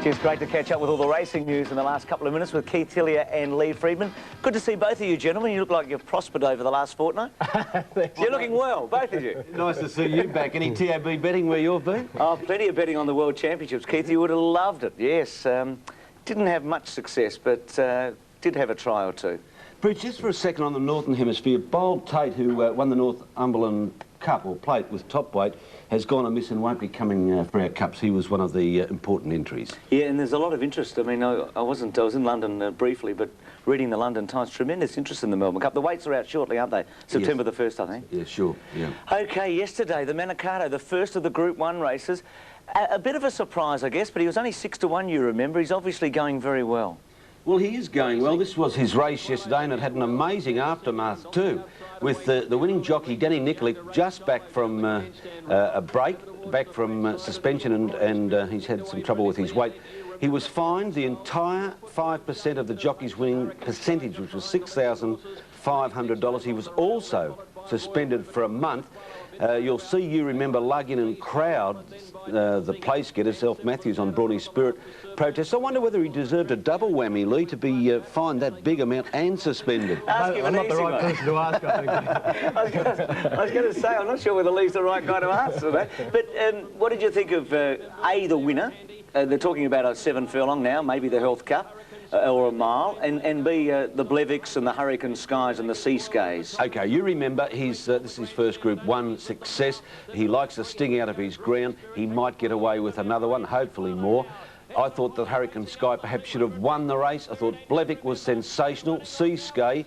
It's great to catch up with all the racing news in the last couple of minutes with Keith Hillier and Lee Friedman. Good to see both of you gentlemen. You look like you've prospered over the last fortnight. You're looking well, both of you. Nice to see you back. Any TAB betting where you've been? Oh, plenty of betting on the World Championships. Keith, you would have loved it, yes. Didn't have much success, but did have a try or two. Bruce, just for a second on the Northern Hemisphere, Bold Tate, who won the Northumberland Cup, or plate, with top weight, has gone amiss and won't be coming for our Cups. He was one of the important entries. Yeah, and there's a lot of interest. I mean, I was in London briefly, but reading the London Times, tremendous interest in the Melbourne Cup. The weights are out shortly, aren't they? September the 1st, I think. Yeah, sure, yeah. OK, yesterday, the Manikato, the first of the Group 1 races. A bit of a surprise, I guess, but he was only 6-1, you remember. He's obviously going very well. Well, he is going well. This was his race yesterday, and it had an amazing aftermath too, with the winning jockey, Danny Nikolic, just back from a break, back from suspension, and he's had some trouble with his weight. He was fined the entire 5% of the jockey's winning percentage, which was $6,500. He was also suspended for a month. You'll see, you remember, Lug-In and Crowd, the place getter, Self Matthews on Brawny Spirit protest. I wonder whether he deserved a double whammy, Lee, to be fined that big amount and suspended. I'm not the right person to ask, I think. I was going to say, I'm not sure whether Lee's the right guy to answer that. But what did you think of, A, the winner? They're talking about a 7 furlong now, maybe the Health Cup. Or a mile, and B, the Bleviks and the Hurricane Skies and the Sea Skays. OK, you remember, this is his first Group 1 success. He likes the sting out of his ground. He might get away with another one, hopefully more. I thought that Hurricane Sky perhaps should have won the race. I thought Blevik was sensational. Sea Skay,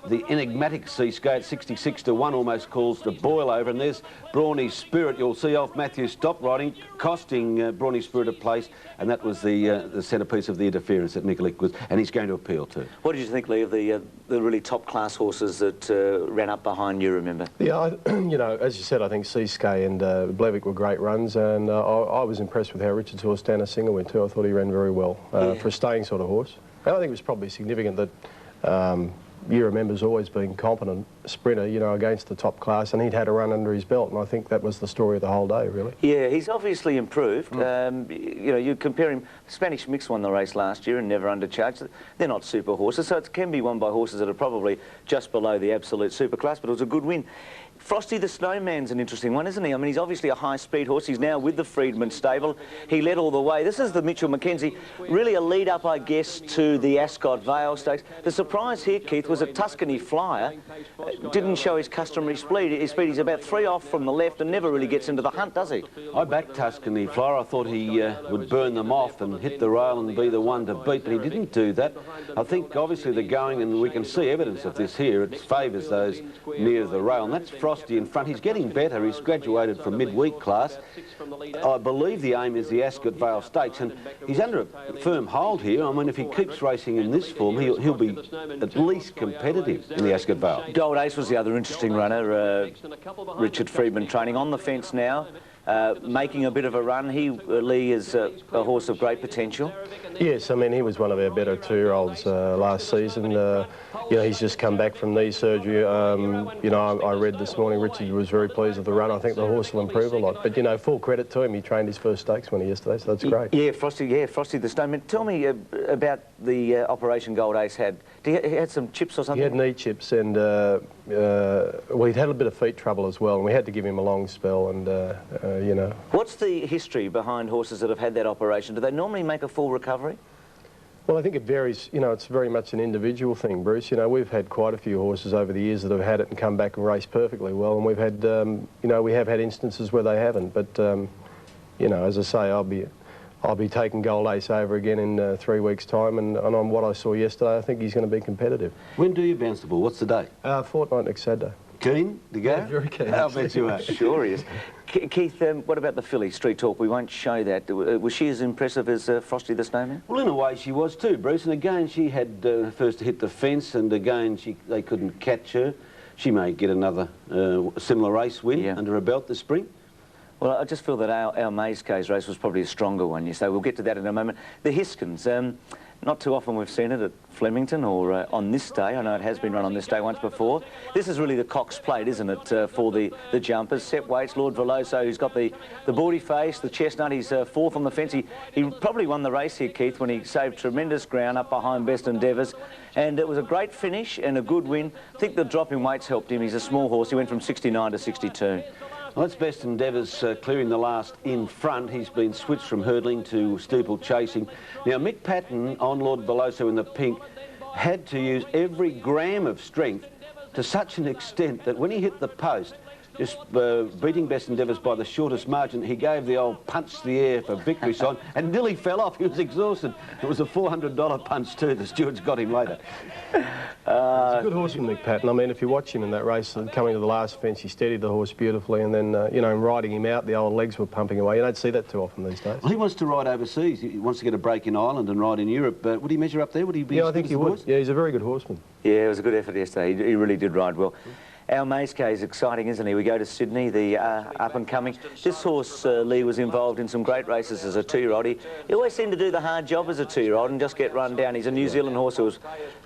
the enigmatic Sea Skay at 66-1, almost calls the boil over. And there's Brawny Spirit. You'll see off Matthews stop riding, costing Brawny Spirit a place, and that was the centrepiece of the interference that Nikolic was, and he's going to appeal to. What did you think, Lee, of the really top-class horses that ran up behind you, remember? Yeah, you know, as you said, I think Sea Skay and Blevik were great runs, and I was impressed with how Richard's horse, Dana Singer, went too. I thought he ran very well for a staying sort of horse. And I think it was probably significant that you remember's always been competent sprinter, you know, against the top class, and he'd had a run under his belt, and I think that was the story of the whole day, really. Yeah, he's obviously improved. You know, you compare him, Spanish Mix won the race last year and never undercharged. They're not super horses, so it can be won by horses that are probably just below the absolute super class, but it was a good win. Frosty the Snowman's an interesting one, isn't he? I mean, he's obviously a high-speed horse. He's now with the Friedman stable. He led all the way. This is the Mitchell Mackenzie, really a lead-up, I guess, to the Ascot Vale Stakes. The surprise here, Keith, was that Tuscany Flyer didn't show his customary speed. He's about 3 off from the left and never really gets into the hunt, does he? I backed Tuscany Flyer. I thought he would burn them off and hit the rail and be the one to beat, but he didn't do that. I think, obviously, the going, and we can see evidence of this here, it favours those near the rail, and that's Frosty in front. He's getting better. He's graduated from midweek class. I believe the aim is the Ascot Vale Stakes, and he's under a firm hold here. I mean, if he keeps racing in this form, he'll be at least competitive in the Ascot Vale. Gold Ace was the other interesting runner. Richard Friedman training on the fence now, making a bit of a run. Lee is a horse of great potential. Yes, I mean, he was one of our better 2-year-olds last season. You know, he's just come back from knee surgery. You know, I read this morning Richard was very pleased with the run. I think the horse will improve a lot. But, you know, full credit to him. He trained his first stakes winner yesterday, so that's great. Yeah, Frosty the Stoneman. Tell me about the operation Gold Ace had. He had some chips or something? He had knee chips and, well, he'd had a bit of feet trouble as well, and we had to give him a long spell and, you know. What's the history behind horses that have had that operation? Do they normally make a full recovery? Well, I think it varies. You know, it's very much an individual thing, Bruce. You know, we've had quite a few horses over the years that have had it and come back and raced perfectly well, and we've had, you know, we have had instances where they haven't. But, you know, as I say, I'll be taking Gold Ace over again in 3 weeks' time, and on what I saw yesterday, I think he's going to be competitive. When do you bounce the ball? What's the date? Fortnight next Saturday. Keen to go? Yeah, very keen. I'll bet you are. Sure he is. Keith, what about the filly, Street Talk? We won't show that. Was she as impressive as Frosty the Snowman? Well, in a way she was too, Bruce. And again, she had first to hit the fence, and again they couldn't catch her. She may get another similar race win under her belt this spring. Well, I just feel that our Maze Case race was probably a stronger one, you say. We'll get to that in a moment. The Hiskins, Not too often we've seen it at Flemington or on this day. I know it has been run on this day once before. This is really the Cox Plate, isn't it, for the jumpers. Sep Waits, Lord Veloso, who's got the bawdy face, the chestnut. He's fourth on the fence. He probably won the race here, Keith, when he saved tremendous ground up behind Best Endeavours. And it was a great finish and a good win. I think the drop in weights helped him. He's a small horse. He went from 69 to 62. Well, that's Best Endeavours clearing the last in front. He's been switched from hurdling to steeple chasing. Now, Mick Patton on Lord Veloso in the pink had to use every gram of strength to such an extent that when he hit the post, just beating Best Endeavours by the shortest margin, he gave the old punch to the air for victory sign and nearly fell off. He was exhausted. It was a $400 punch too. The stewards got him later. He's a good horseman, Mick Patton. I mean, if you watch him in that race, coming to the last fence, he steadied the horse beautifully, and then, you know, riding him out, the old legs were pumping away. You don't see that too often these days. Well, he wants to ride overseas. He wants to get a break in Ireland and ride in Europe. Would he measure up there? Would he be? Yeah, I think he would. Yeah, he's a very good horseman. Yeah, it was a good effort yesterday. He really did ride well. Our Maze-K is exciting, isn't he? We go to Sydney, the up-and-coming. This horse, Lee, was involved in some great races as a two-year-old. He always seemed to do the hard job as a two-year-old and just get run down. He's a New Zealand horse who was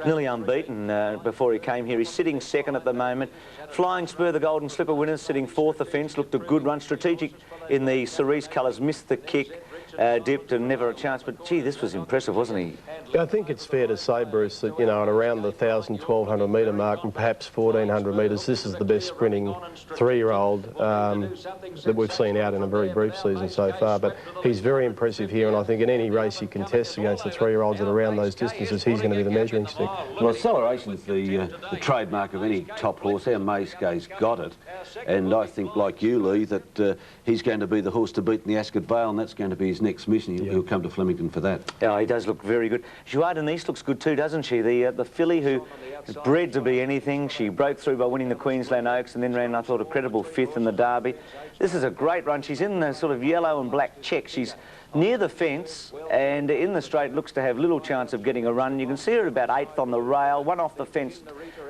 nearly unbeaten before he came here. He's sitting second at the moment. Flying Spur, the Golden Slipper winner, sitting fourth the fence. Looked a good run. Strategic in the cerise colours, missed the kick. Dipped and never a chance, but gee, this was impressive, wasn't he? Yeah, I think it's fair to say, Bruce, that, you know, at around the 1,000, 1,200 metre mark and perhaps 1,400 metres, this is the best sprinting three-year-old that we've seen out in a very brief season so far. But he's very impressive here, and I think in any race he contests against the three-year-olds at around those distances, he's going to be the measuring stick. Well, acceleration's the trademark of any top horse. Our Maze-K's got it, and I think, like you, Lee, that he's going to be the horse to beat in the Ascot Vale, and that's going to be his next mission. He'll come to Flemington for that. Yeah, he does look very good. Joie Denise looks good too, doesn't she? The filly who is bred to be anything. She broke through by winning the Queensland Oaks and then ran, I thought, a credible fifth in the Derby. This is a great run. She's in the sort of yellow and black check. She's near the fence and in the straight, looks to have little chance of getting a run. You can see her about 8th on the rail, one off the fence,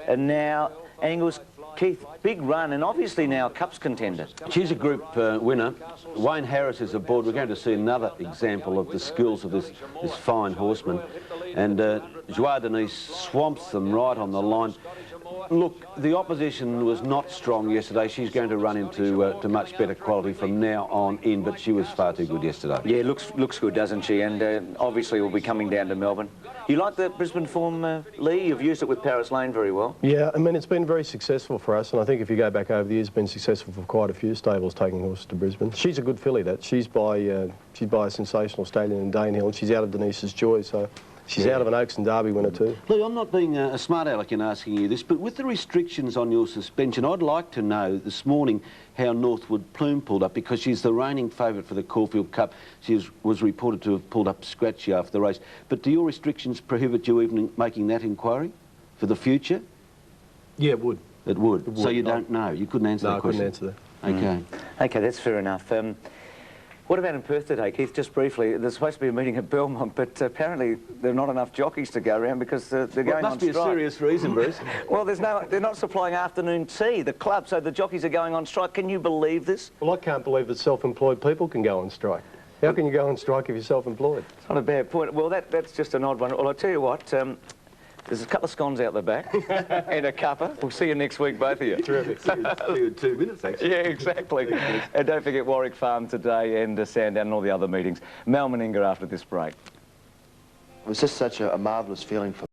and now angles. Keith, big run, and obviously now a Cups contender. She's a group winner. Wayne Harris is aboard. We're going to see another example of the skills of this fine horseman. And Joie Denise swamps them right on the line. Look, the opposition was not strong yesterday. She's going to run into to much better quality from now on in, but she was far too good yesterday. Yeah, looks good, doesn't she? And obviously we'll be coming down to Melbourne. You like the Brisbane form, Lee? You've used it with Paris Lane very well. Yeah, I mean, it's been very successful for us, and I think if you go back over the years, it's been successful for quite a few stables taking horses to Brisbane. She's a good filly, that. She's by a sensational stallion in Danehill, and she's out of Denise's Joy, so she's out of an Oaks and Derby winner too. Lee, I'm not being a smart aleck in asking you this, but with the restrictions on your suspension, I'd like to know this morning how Northwood Plume pulled up, because she's the reigning favourite for the Caulfield Cup. She was reported to have pulled up scratchy after the race. But do your restrictions prohibit you even making that inquiry for the future? Yeah, it would. It would. So you don't know? You couldn't answer that question? No, I couldn't answer that. Okay. Okay, that's fair enough. What about in Perth today, Keith? Just briefly, there's supposed to be a meeting at Belmont, but apparently there are not enough jockeys to go around because they're going on strike. Must be a serious reason, Bruce. Well, they're not supplying afternoon tea, the club, so the jockeys are going on strike. Can you believe this? Well, I can't believe that self-employed people can go on strike. How can you go on strike if you're self-employed? It's not a bad point. Well, that's just an odd one. Well, I'll tell you what, there's a couple of scones out the back and a cuppa. We'll see you next week, both of you. Terrific. See you in 2 minutes, actually. Yeah, exactly. And don't forget Warwick Farm today and Sandown and all the other meetings. Mal Meninga after this break. It was just such a marvellous feeling for